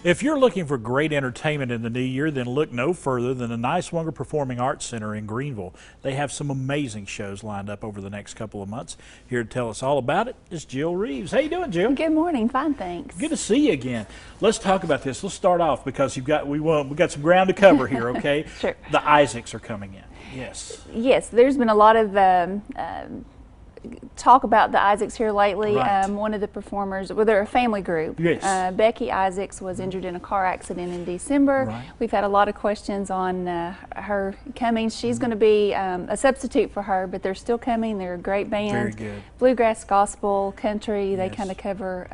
If you're looking for great entertainment in the new year, then look no further than the Niswonger Performing Arts Center in Greenville. They have some amazing shows lined up over the next couple of months. Here to tell us all about it is Jill Reeves. How you doing, Jill? Good morning. Fine, thanks. Good to see you again. Let's talk about this. Let's start off because we got some ground to cover here, okay? Sure. The Isaacs are coming in. Yes. Yes, there's been a lot of talk about the Isaacs here lately. Right. One of the performers, well, they're a family group. Yes. Becky Isaacs was injured in a car accident in December. Right. We've had a lot of questions on her coming. She's going to be a substitute for her, but they're still coming. They're a great band. Very good. Bluegrass, gospel, country. They Yes. kind of cover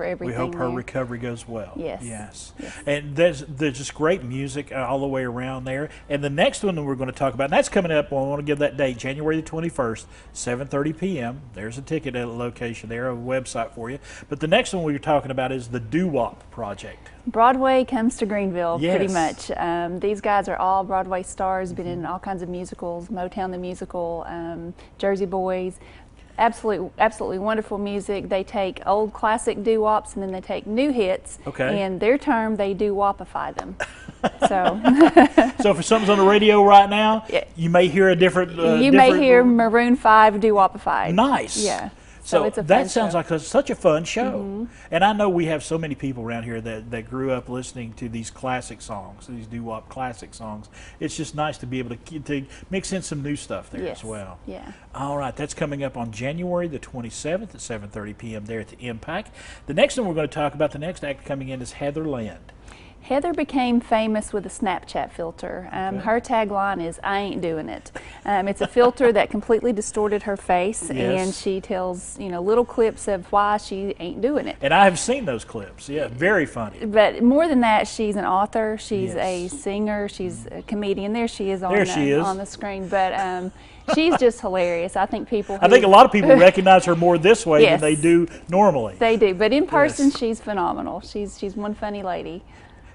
everything. We hope her there. recovery goes well. Yes. Yes. Yes. And there's just great music all the way around there. And the next one that we're going to talk about, and that's coming up, I want to give that date, January the 21st, 7:30 p.m. There's a ticket location there, a website for you. But the next one we were talking about is the Doo-Wop project. Broadway comes to Greenville, Yes. pretty much. These guys are all Broadway stars, been in all kinds of musicals, Motown the Musical, Jersey Boys. Absolutely wonderful music. They take old classic doo-wops and then they take new hits. Okay. And their term, they doo-wopify them. So, So if something's on the radio right now, Yeah. you may hear a different. you may hear Maroon 5 doo-wopified. Nice. Yeah. So it's a fun that sounds show. like such a fun show. And I know we have so many people around here that grew up listening to these classic songs, these doo-wop classic songs. It's just nice to be able to mix in some new stuff there Yes. as well. Yeah. All right, that's coming up on January the 27th at 7:30 p.m. there at the NPAC. The next one we're going to talk about, the next act coming in is Heather Land. Heather became famous with a Snapchat filter. Her tagline is, "I ain't doing it." It's a filter that completely distorted her face, Yes. and she tells little clips of why she ain't doing it. And I have seen those clips. Yeah, very funny. But more than that, she's an author, she's Yes. a singer, she's a comedian. There she is on, There she is. on the screen. But she's just hilarious. I think people. I think a lot of people recognize her more this way Yes. than they do normally. They do, but in person, Yes. she's phenomenal. She's one funny lady.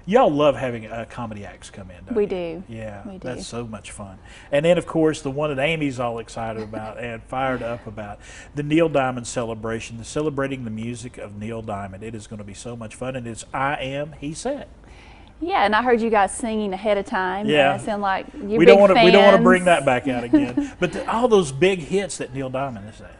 Y'all love having comedy acts come in, don't We you? do. Yeah, We do. that's so much fun. And then, of course, the one that Amy's all excited about and fired up about, the Neil Diamond celebration, celebrating the music of Neil Diamond. It is going to be so much fun, and it's I Am, He Said. Yeah, and I heard you guys singing ahead of time. Yeah. Sound like you're We big don't want to bring fans. that back out again. But all those big hits that Neil Diamond has had.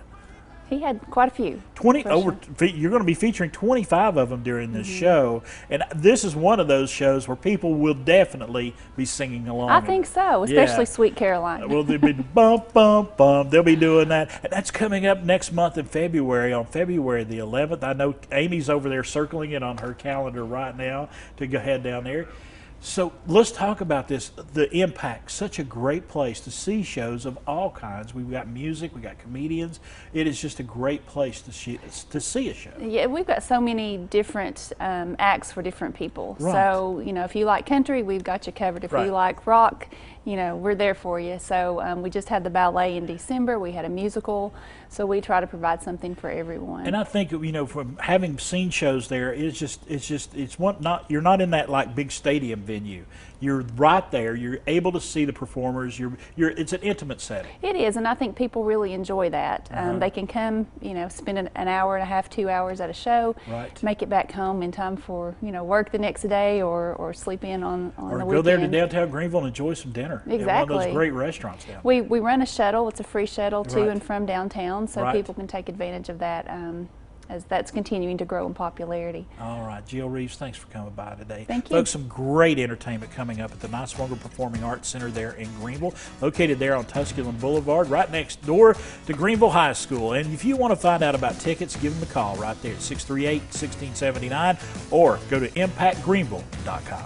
He had quite a few. 20 For over. You're going to be featuring 25 of them during this show, and this is one of those shows where people will definitely be singing along. I think so, especially Yeah. Sweet Caroline. Well, they'll be bump, bump, bump. They'll be doing that, and that's coming up next month in February, on February the 11th. I know Amy's over there circling it on her calendar right now to go head down there. So let's talk about this. The NPAC, such a great place to see shows of all kinds. We've got music, we've got comedians. It is just a great place to see a show. Yeah, we've got so many different acts for different people. Right. So, if you like country, we've got you covered. If Right. you like rock, we're there for you. So we just had the ballet in December. We had a musical. So we try to provide something for everyone. And I think from having seen shows there, you're not in that like big stadium venue. You're right there. You're able to see the performers. It's an intimate setting. It is, and I think people really enjoy that. They can come, spend an hour and a half, 2 hours at a show, Right. make it back home in time for work the next day or sleep in on the weekend. Or go there to downtown Greenville and enjoy some dinner. At one of Exactly. those great restaurants down there. We run a shuttle. It's a free shuttle to Right. and from downtown, so Right. people can take advantage of that as that's continuing to grow in popularity. All right, Jill Reeves, thanks for coming by today. Thank you. Folks, some great entertainment coming up at the Niswonger Performing Arts Center there in Greenville, located there on Tusculum Boulevard, right next door to Greenville High School. And if you want to find out about tickets, give them a call right there at 638-1679 or go to impactgreenville.com.